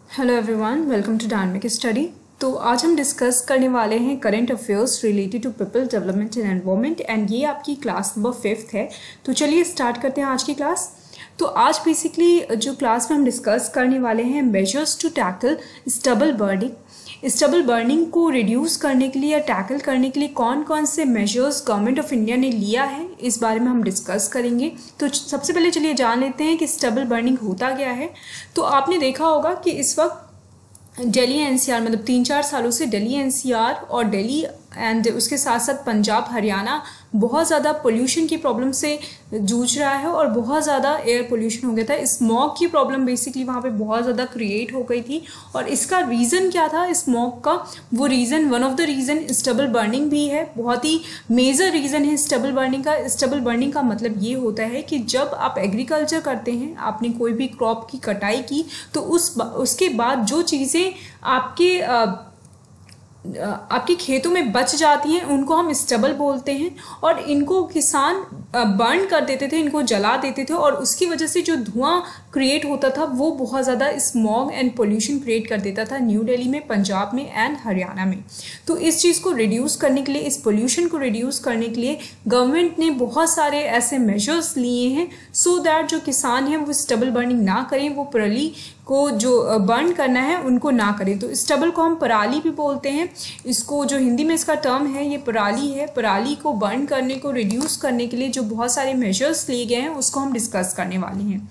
Hello everyone, welcome to dynamic study. तो आज हम डिस्कस करने वाले हैं current affairs related to people development and environment and ये आपकी क्लास नंबर 5 है। तो चलिए स्टार्ट करते हैं आज की क्लास। तो आज बेसिकली जो क्लास में हम डिस्कस करने वाले हैं measures to tackle stubble burning. Stubble burning को रिड्यूस करने के लिए या टैकल करने के लिए कौन कौन से मेजर्स गवर्नमेंट ऑफ इंडिया ने लिया है, इस बारे में हम डिस्कस करेंगे। तो सबसे पहले चलिए जान लेते हैं कि स्टबल बर्निंग होता क्या है। तो आपने देखा होगा कि इस वक्त दिल्ली एनसीआर मतलब 3-4 सालों से दिल्ली एनसीआर और दिल्ली एंड उसके साथ साथ पंजाब हरियाणा बहुत ज़्यादा पोल्यूशन की प्रॉब्लम से जूझ रहा है और बहुत ज़्यादा एयर पोल्यूशन हो गया था। स्मॉग की प्रॉब्लम बेसिकली वहाँ पे बहुत ज़्यादा क्रिएट हो गई थी और इसका रीज़न क्या था स्मॉग का? वो reason, one of the reason stubble burning भी है। बहुत ही मेजर रीज़न है स्टबल बर्निंग का। स्टबल बर्निंग का मतलब ये होता है कि जब आप एग्रीकल्चर करते हैं, आपने कोई भी क्रॉप की कटाई की, तो उसके बाद जो चीज़ें आपके खेतों में बच जाती हैं उनको हम स्टबल बोलते हैं और इनको किसान बर्न कर देते थे, इनको जला देते थे और उसकी वजह से जो धुआं क्रिएट होता था वो बहुत ज़्यादा स्मॉग एंड पोल्यूशन क्रिएट कर देता था न्यू दिल्ली में, पंजाब में एंड हरियाणा में। तो इस चीज़ को रिड्यूस करने के लिए, इस पोल्यूशन को रिड्यूस करने के लिए गवर्नमेंट ने बहुत सारे ऐसे मेजर्स लिए हैं सो दैट जो किसान हैं वो स्टबल बर्निंग ना करें, वो पराली को जो बर्न करना है उनको ना करें। तो स्टबल को हम पराली भी बोलते हैं, इसको जो हिंदी में इसका टर्म है ये पराली है। पराली को बर्न करने को रिड्यूस करने के लिए जो बहुत सारे मेजर्स लिए गए हैं उसको हम डिस्कस करने वाले हैं।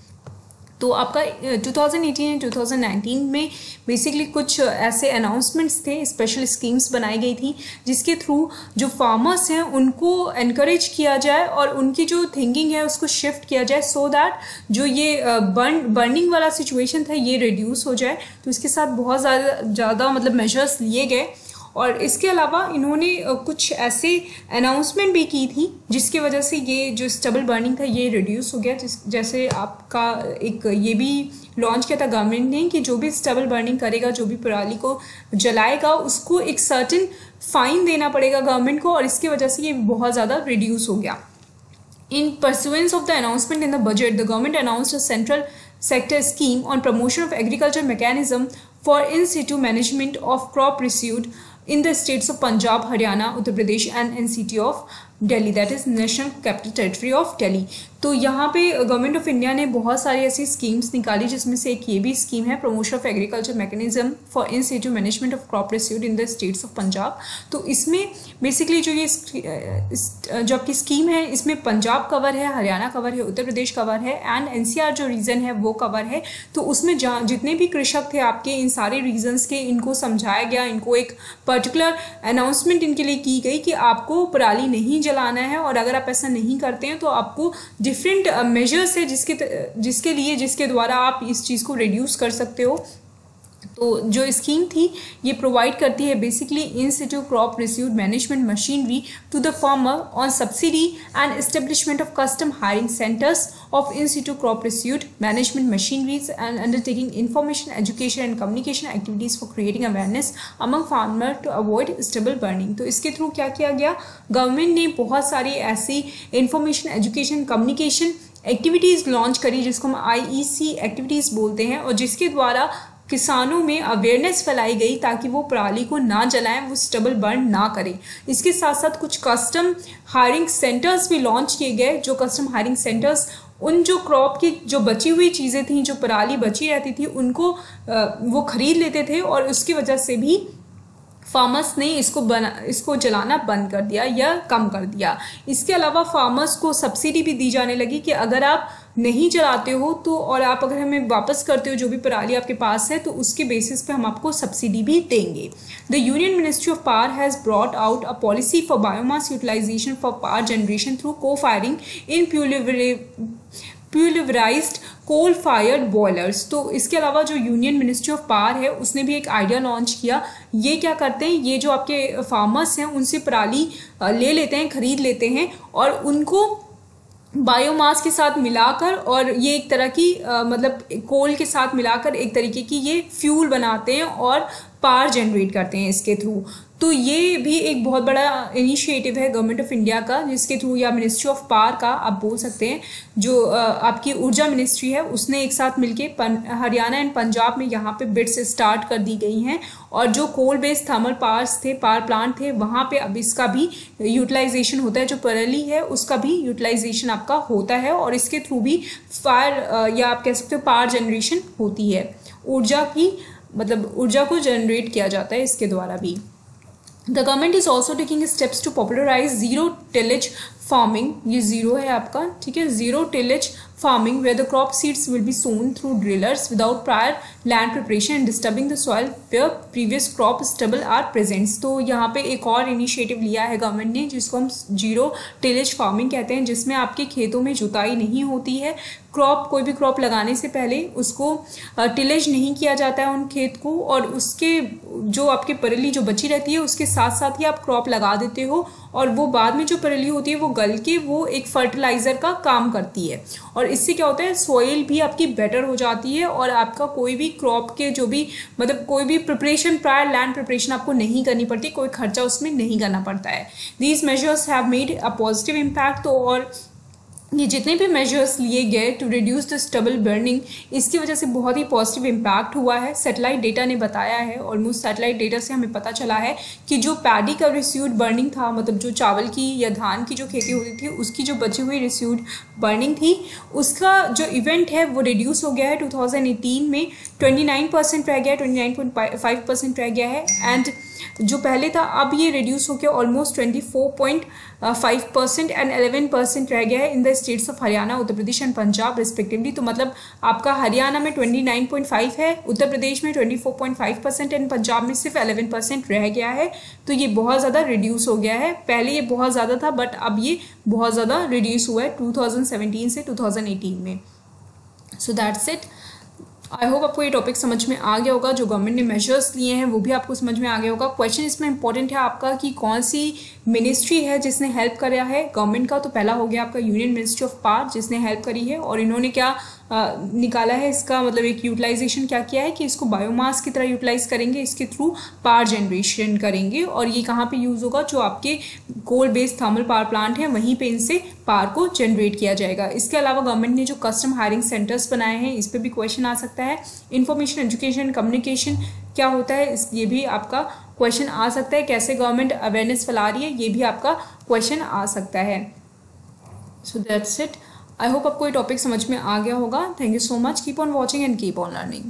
तो आपका 2018 एंड 2019 में बेसिकली कुछ ऐसे अनाउंसमेंट्स थे, स्पेशल स्कीम्स बनाई गई थी जिसके थ्रू जो फार्मर्स हैं उनको एनकरेज किया जाए और उनकी जो थिंकिंग है उसको शिफ्ट किया जाए सो दैट जो ये बर्निंग वाला सिचुएशन था ये रिड्यूस हो जाए। तो इसके साथ बहुत ज़्यादा मतलब मेजर्स लिए गए और इसके अलावा इन्होंने कुछ ऐसे अनाउंसमेंट भी की थी जिसकी वजह से ये जो स्टबल बर्निंग था ये रिड्यूस हो गया। जैसे आपका एक ये भी लॉन्च किया था गवर्नमेंट ने कि जो भी स्टबल बर्निंग करेगा, जो भी पराली को जलाएगा, उसको एक सर्टेन फाइन देना पड़ेगा गवर्नमेंट को और इसकी वजह से ये बहुत ज़्यादा रिड्यूस हो गया। In pursuance of the announcement in the budget, the government announced a central sector scheme on promotion of agriculture mechanism for in situ management of crop residue in the states of Punjab, Haryana, Uttar Pradesh and NCT of Delhi, that is National Capital Territory of Delhi। तो यहाँ पे government of India ने बहुत सारी ऐसी schemes निकाली जिसमें से एक ये भी स्कीम है promotion of agriculture mechanism for in Situ management of crop residue in the states of Punjab. तो इसमें बेसिकली जो ये जो आपकी स्कीम है इसमें पंजाब कवर है, हरियाणा कवर है, उत्तर प्रदेश कवर है एंड एनसीआर जो रीजन है वो कवर है। तो उसमें जितने भी कृषक थे आपके, इन सारे रीजन्स के इनको समझाया गया, इनको एक पर्टिकुलर अनाउंसमेंट इनके लिए की गई कि आपको पराली नहीं जलाना है और अगर आप ऐसा नहीं करते हैं तो आपको डिफरेंट मेजर्स है जिसके द्वारा आप इस चीज़ को रिड्यूस कर सकते हो। तो जो स्कीम थी ये प्रोवाइड करती है basically in situ crop residue management machinery to the farmer on subsidy and establishment of custom hiring centres of in situ crop residue management machineries and undertaking information, education and communication activities for creating awareness among farmer to avoid stubble burning। तो इसके through क्या किया गया, government ने बहुत सारी ऐसी information, education, communication activities launch करी जिसको हम IEC एक्टिविटीज़ बोलते हैं और जिसके द्वारा किसानों में अवेयरनेस फैलाई गई ताकि वो पराली को ना जलाएं, वो स्टबल बर्न ना करें। इसके साथ साथ कुछ कस्टम हायरिंग सेंटर्स भी लॉन्च किए गए। जो कस्टम हायरिंग सेंटर्स उन जो क्रॉप की जो बची हुई चीज़ें थी, जो पराली बची रहती थी, उनको वो खरीद लेते थे और उसकी वजह से भी फार्मर्स ने इसको जलाना बंद कर दिया या कम कर दिया। इसके अलावा फार्मर्स को सब्सिडी भी दी जाने लगी कि अगर आप नहीं जलाते हो तो और आप अगर हमें वापस करते हो जो भी पराली आपके पास है तो उसके बेसिस पे हम आपको सब्सिडी भी देंगे। The union ministry of power has brought out a policy for biomass utilisation for power generation through co firing in pulverised coal fired boilers. तो इसके अलावा जो यूनियन मिनिस्ट्री ऑफ पावर है उसने भी एक आइडिया लॉन्च किया। ये क्या करते हैं, ये जो आपके फार्मर्स हैं उनसे पराली ले लेते हैं, खरीद लेते हैं और उनको बायोमास के साथ मिलाकर और ये एक तरह की मतलब कोल के साथ मिलाकर एक तरीके की ये फ्यूल बनाते हैं और पावर जनरेट करते हैं इसके थ्रू। तो ये भी एक बहुत बड़ा इनिशिएटिव है गवर्नमेंट ऑफ इंडिया का, जिसके थ्रू, या मिनिस्ट्री ऑफ पावर का आप बोल सकते हैं, जो आपकी ऊर्जा मिनिस्ट्री है उसने एक साथ मिलके हरियाणा एंड पंजाब में यहाँ पे बिड्स स्टार्ट कर दी गई हैं। और जो coal based thermal power plant थे वहाँ पे अब इसका भी यूटिलाइजेशन होता है, जो परेली है उसका भी यूटिलाइजेशन आपका होता है, और इसके थ्रू भी फायर या आप कह सकते हो पावर जनरेशन होती है, ऊर्जा की, मतलब ऊर्जा को जनरेट किया जाता है इसके द्वारा भी। The government is also taking steps to popularize zero tillage farming, ये जीरो है आपका, ठीक है, zero tillage farming where the crop seeds will be sown through drillers without prior land preparation and disturbing the soil where previous crop stubble are present। तो यहाँ पे एक और इनिशिएटिव लिया है गवर्नमेंट ने, जिसको हम जीरो टिलेज फार्मिंग कहते हैं, जिसमें आपके खेतों में जुताई नहीं होती है, कोई भी क्रॉप लगाने से पहले उसको टिलेज नहीं किया जाता है उन खेत को, और उसके जो आपकी परेली जो बची रहती है उसके साथ साथ ही आप क्रॉप लगा देते हो, और वो बाद में जो परेली होती है वो गल के वो एक फर्टिलाइजर का काम करती है, और इससे क्या होता है, सॉइल भी आपकी बेटर हो जाती है, और आपका कोई भी क्रॉप के जो भी, मतलब कोई भी प्रिपरेशन, प्रायर लैंड प्रिपरेशन आपको नहीं करनी पड़ती, कोई खर्चा उसमें नहीं करना पड़ता है। These measures have made a positive impact. तो और ये जितने भी मेजर्स लिए गए to reduce the stubble burning, इसकी वजह से बहुत ही पॉजिटिव इम्पैक्ट हुआ है। सैटेलाइट डेटा ने बताया है, ऑलमोस्ट सैटेलाइट डेटा से हमें पता चला है कि जो पैडी का रिस्यूड बर्निंग था, मतलब जो चावल की या धान की जो खेती होती थी उसकी जो बची हुई रिस्यूड बर्निंग थी, उसका जो इवेंट है वो रिड्यूस हो गया है। 2018 में 29% रह गया है, 29.5% रह गया है, एंड जो पहले था अब ये रिड्यूस हो गया ऑलमोस्ट 24.5% एंड 11% रह गया है in the states of Haryana, Uttar Pradesh and Punjab respectively. तो मतलब आपका हरियाणा में 29.5 है, उत्तर प्रदेश में 24.5% एंड पंजाब में सिर्फ 11% रह गया है। तो ये बहुत ज़्यादा रिड्यूस हो गया है, पहले ये बहुत ज़्यादा था बट अब ये बहुत ज़्यादा रिड्यूस हुआ है 2017 से 2018 में। So that's it. I hope आपको ये टॉपिक समझ में आ गया होगा, जो गवर्नमेंट ने मेजर्स लिए हैं वो भी आपको समझ में आ गया होगा। क्वेश्चन इसमें इंपॉर्टेंट है आपका कि कौन सी मिनिस्ट्री है जिसने हेल्प करा है गवर्नमेंट का, तो पहला हो गया आपका यूनियन मिनिस्ट्री ऑफ पावर जिसने हेल्प करी है, और इन्होंने क्या निकाला है, इसका मतलब एक यूटिलाइजेशन क्या किया है कि इसको बायोमास की तरह यूटिलाइज करेंगे, इसके थ्रू पावर जनरेशन करेंगे, और ये कहाँ पे यूज़ होगा, जो आपके coal based thermal power plant है वहीं पे इनसे पावर को जनरेट किया जाएगा। इसके अलावा गवर्नमेंट ने जो कस्टम हायरिंग सेंटर्स बनाए हैं इस पर भी क्वेश्चन आ सकता है। इंफॉर्मेशन एजुकेशन कम्युनिकेशन क्या होता है, ये भी आपका क्वेश्चन आ सकता है। कैसे गवर्नमेंट अवेयरनेस फैला रही है, ये भी आपका क्वेश्चन आ सकता है। So that's it. I hope आपको ये टॉपिक समझ में आ गया होगा। Thank you so much. Keep on watching and keep on learning.